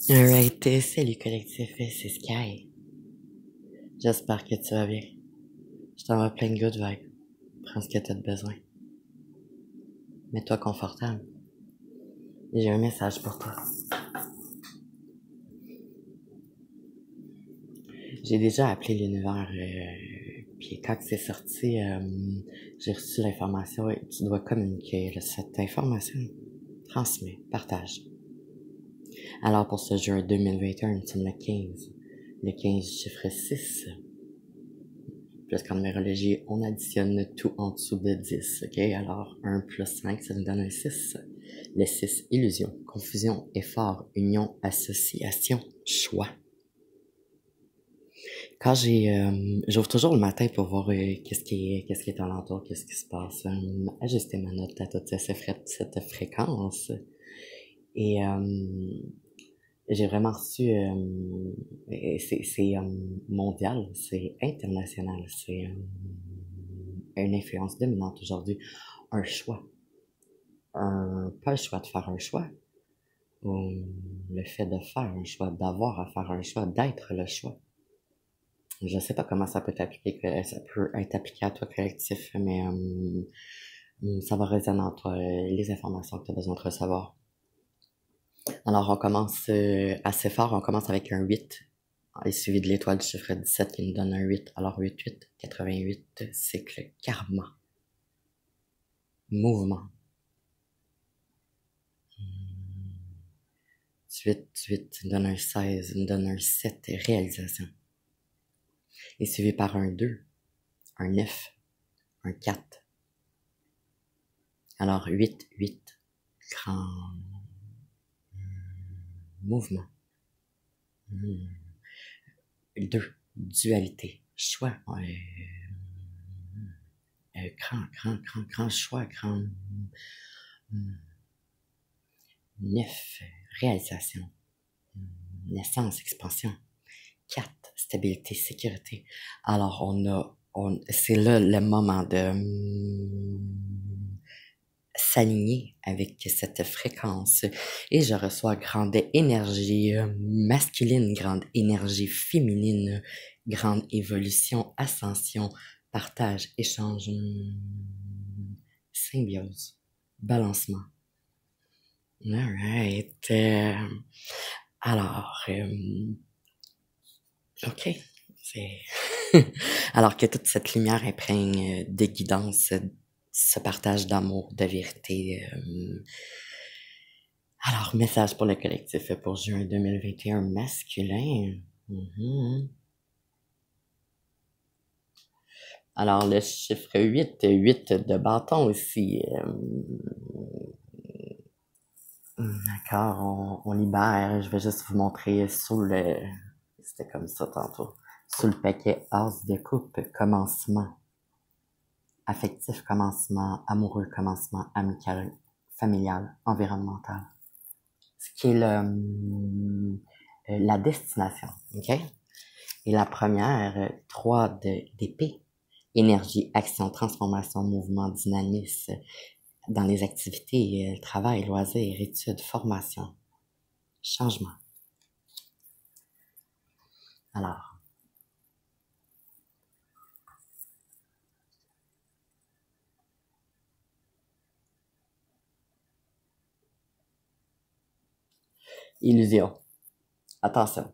Alright, salut collectif, c'est Sky. J'espère que tu vas bien. Je t'envoie plein de good vibes. Prends ce que t'as de besoin. Mets-toi confortable. J'ai un message pour toi. J'ai déjà appelé l'univers, puis quand c'est sorti, j'ai reçu l'information et tu dois communiquer cette information. Transmets, partage. Alors pour ce juin 2021, nous sommes le 15. Le 15 chiffre 6. Plus qu'en numérologie, on additionne tout en dessous de 10, ok? Alors, 1 plus 5, ça nous donne un 6. Le 6, illusion, confusion, effort, union, association, choix. Quand j'ouvre toujours le matin pour voir qu'est-ce qui est alentour, qu'est-ce qui se passe, ajuster ma note à toute cette fréquence. Et j'ai vraiment reçu, c'est mondial, c'est international, c'est une influence dominante aujourd'hui, un choix, pas le choix de faire un choix, ou le fait de faire un choix, d'avoir à faire un choix, d'être le choix. Je sais pas comment ça peut t'appliquer, ça peut être appliqué à toi collectif, mais ça va résonner en toi, les informations que tu as besoin de recevoir. Alors on commence assez fort, on commence avec un 8, et suivi de l'étoile du chiffre 17 qui nous donne un 8. Alors 8, 88, cycle karma. Mouvement. 8 nous donne un 16, nous donne un 7, réalisation. Et suivi par un 2, un 9, un 4. Alors 8, grand mouvement. 2, dualité, choix. Grand choix, grand 9, réalisation. Naissance, expansion. 4, stabilité, sécurité. Alors, c'est là le moment de s'aligner avec cette fréquence. Et je reçois grande énergie masculine, grande énergie féminine, grande évolution, ascension, partage, échange, symbiose, balancement. Alright. Alors, ok. C'est... Alors que toute cette lumière imprègne de guidance, ce partage d'amour, de vérité. Alors, message pour le collectif pour juin 2021 masculin. Alors, le chiffre 8, 8 de bâton aussi. D'accord, on libère. Je vais juste vous montrer sous le... C'était comme ça tantôt. Sous le paquet as de coupe, commencement. Affectif, commencement. Amoureux, commencement. Amical, familial, environnemental. Ce qui est la destination, ok? Et la première, 3 d'épée. Énergie, action, transformation, mouvement, dynamisme dans les activités, travail, loisirs, études, formation, changement. Alors, illusion. Attention.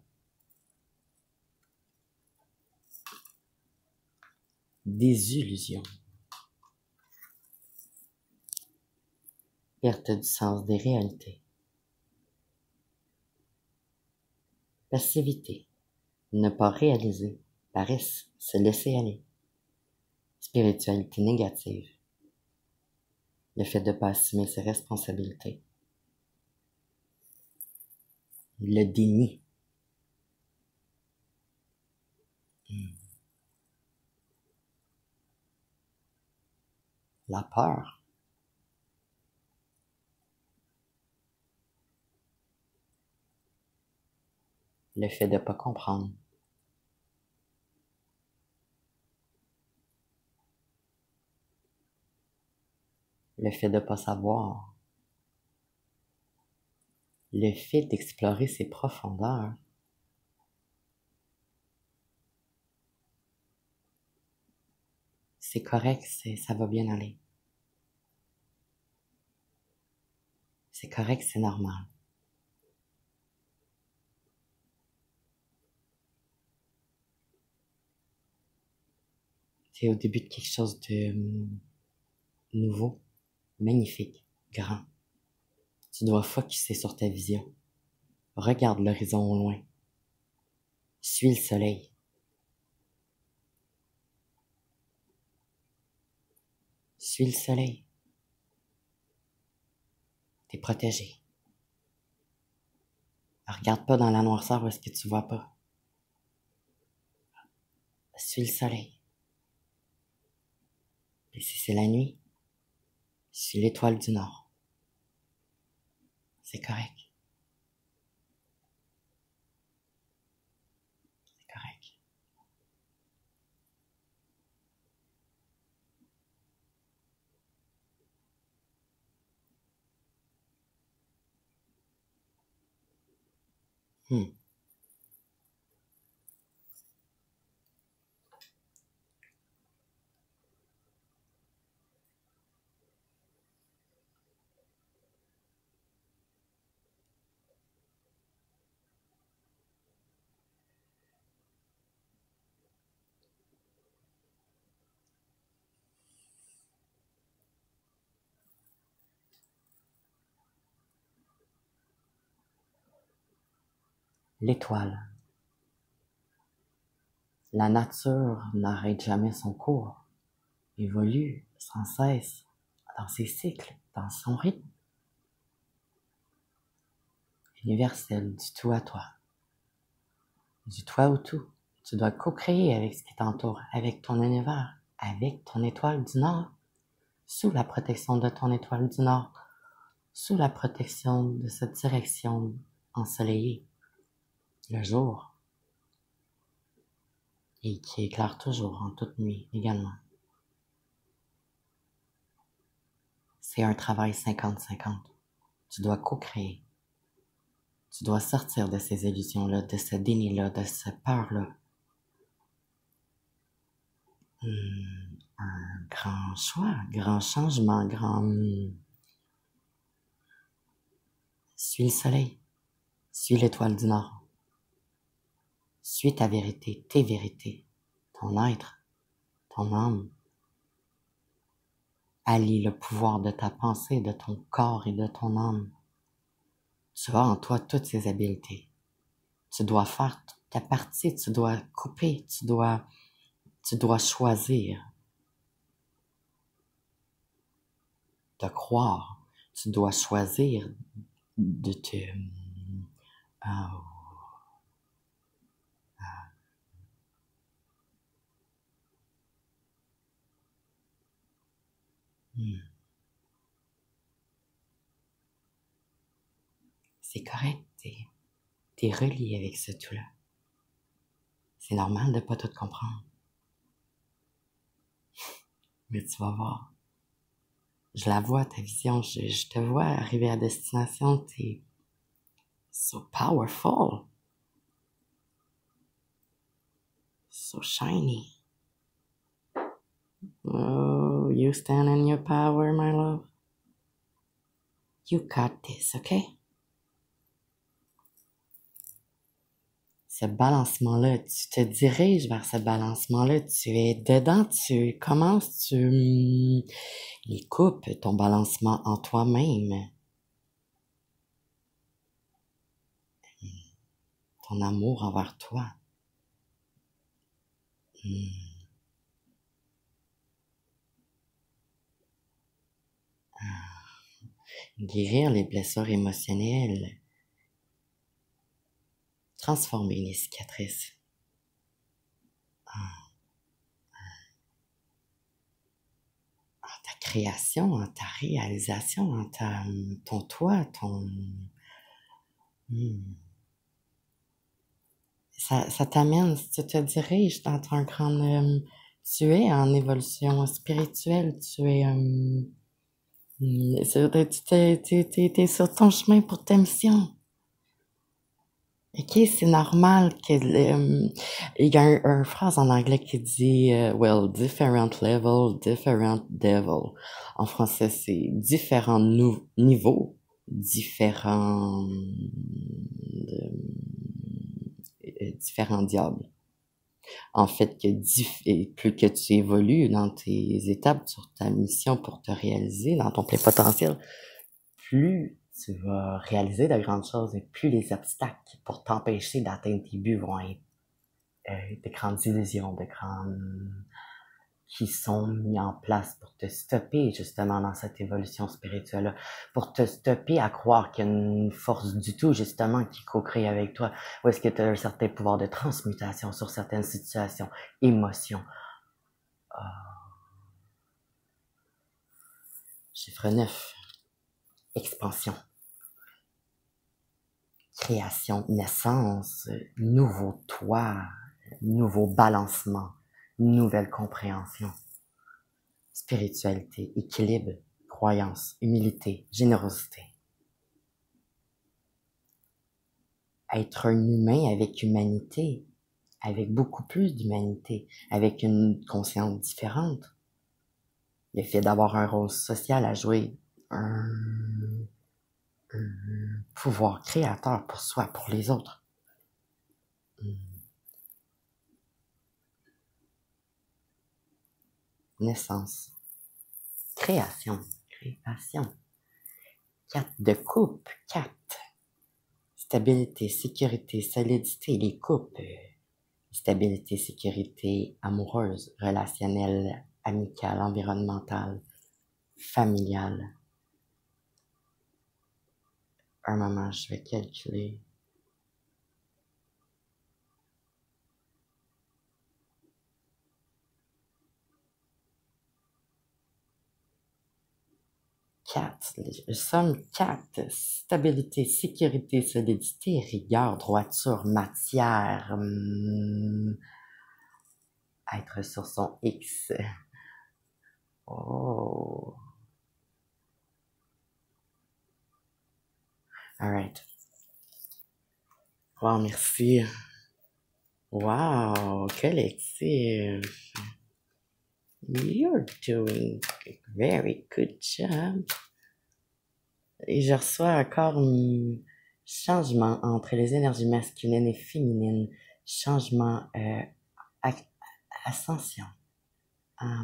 Désillusion. Perte du sens des réalités. Passivité. Ne pas réaliser. Paresse. Se laisser aller. Spiritualité négative. Le fait de ne pas assumer ses responsabilités. Le déni. La peur. Le fait de ne pas comprendre. Le fait de ne pas savoir. le fait d'explorer ses profondeurs, c'est correct, ça va bien aller. C'est correct, c'est normal. C'est au début de quelque chose de nouveau, magnifique, grand. Tu dois focusser sur ta vision. Regarde l'horizon au loin. Suis le soleil. Suis le soleil. T'es protégé. Regarde pas dans la noirceur où est-ce que tu vois pas. Suis le soleil. Et si c'est la nuit, suis l'étoile du Nord. C'est correct. C'est correct. L'étoile. La nature n'arrête jamais son cours, évolue sans cesse dans ses cycles, dans son rythme. Universel, du tout à toi. Du toi au tout. Tu dois co-créer avec ce qui t'entoure, avec ton univers, avec ton étoile du Nord, sous la protection de ton étoile du Nord, sous la protection de cette direction ensoleillée, le jour, et qui éclaire toujours en toute nuit également. C'est un travail 50-50. Tu dois co-créer. Tu dois sortir de ces illusions-là, de ce déni-là, de cette peur-là. Un grand choix, grand changement, Suis le soleil, suis l'étoile du Nord. Suis ta vérité, tes vérités, ton être, ton âme. Allie le pouvoir de ta pensée, de ton corps et de ton âme. Tu as en toi toutes ces habiletés. Tu dois faire ta partie, tu dois couper, tu dois choisir de croire, tu dois choisir de te c'est correct, t'es relié avec ce tout-là. C'est normal de pas tout comprendre. Mais tu vas voir. Je la vois, ta vision, je te vois arriver à destination, t'es so powerful. So shiny. Oh, you stand in your power, my love. You got this, okay? Ce balancement-là, tu te diriges vers ce balancement-là, tu es dedans, tu commences, tu coupes ton balancement en toi-même. Ton amour envers toi. Guérir les blessures émotionnelles. Transformer les cicatrices. En ta création, en ta réalisation, en ton toi, Ça t'amène, tu te diriges dans ton grand... tu es en évolution spirituelle, tu es... t'es sur ton chemin pour ta mission. OK, c'est normal que il y a une phrase en anglais qui dit well, different level, different devil. En français, c'est différents niveaux, différents diables. En fait, et plus que tu évolues dans tes étapes sur ta mission pour te réaliser dans ton plein potentiel, plus tu vas réaliser de grandes choses et plus les obstacles pour t'empêcher d'atteindre tes buts vont être de grandes illusions, qui sont mis en place pour te stopper justement dans cette évolution spirituelle-là, pour te stopper à croire qu'il y a une force du tout justement qui co-crée avec toi, ou est-ce que tu as un certain pouvoir de transmutation sur certaines situations, émotions. Chiffre 9, expansion, création, naissance, nouveau toi, nouveau balancement, nouvelle compréhension, spiritualité, équilibre, croyance, humilité, générosité. Être un humain avec humanité, avec beaucoup plus d'humanité, avec une conscience différente. Le fait d'avoir un rôle social à jouer, un pouvoir créateur pour soi, pour les autres. Naissance, création. 4 de coupe, 4. Stabilité, sécurité, solidité, les coupes. Stabilité, sécurité amoureuse, relationnelle, amicale, environnementale, familiale. Un moment, je vais calculer. Somme 4, stabilité, sécurité, solidité, rigueur, droiture, matière, être sur son X. Oh. Alright. Wow, merci. Wow, collectif. You're doing a very good job. Et je reçois encore un changement entre les énergies masculines et féminines. Changement, ascension. Ça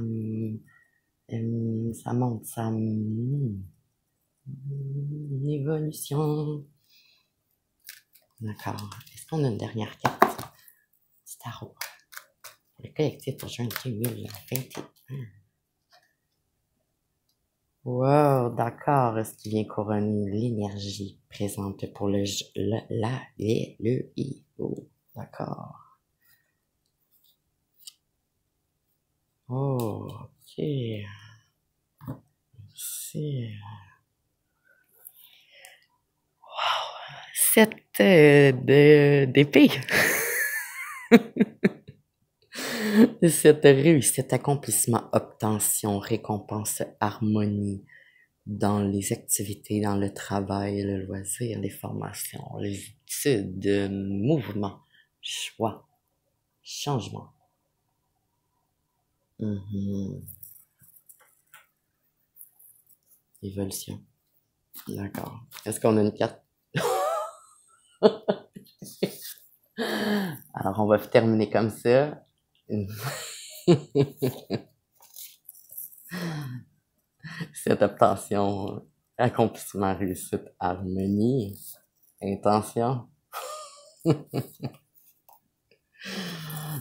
monte, évolution. D'accord. Est-ce qu'on a une dernière carte? C'est tarot. Le collectif pour juin 2021. Wow, d'accord. Est-ce qu'il vient couronner l'énergie présente pour le I. Oh, d'accord. Oh, ok. Merci. Wow. 7 d'épée. Cette réussite, accomplissement, obtention, récompense, harmonie dans les activités, dans le travail, le loisir, les formations, les études, mouvement, choix, changement. Évolution. D'accord. Est-ce qu'on a une carte? Alors, on va terminer comme ça. Cette obtention, accomplissement, réussite, harmonie, intention.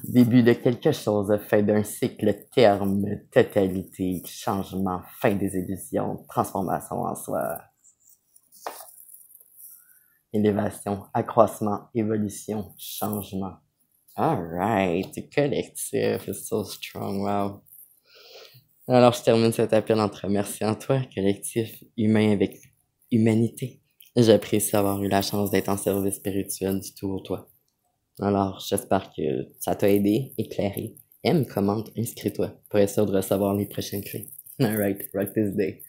Début de quelque chose, fin d'un cycle, terme, totalité, changement, fin des illusions, transformation en soi. Élévation, accroissement, évolution, changement. Alright, collectif, it's so strong, wow. Alors, je termine cet appel en te remerciant toi, collectif humain avec humanité. J'apprécie avoir eu la chance d'être en service spirituel du tout au toi. Alors, j'espère que ça t'a aidé, éclairé. Aime, commente, inscris-toi pour être sûr de recevoir les prochaines clés. Alright, rock this day.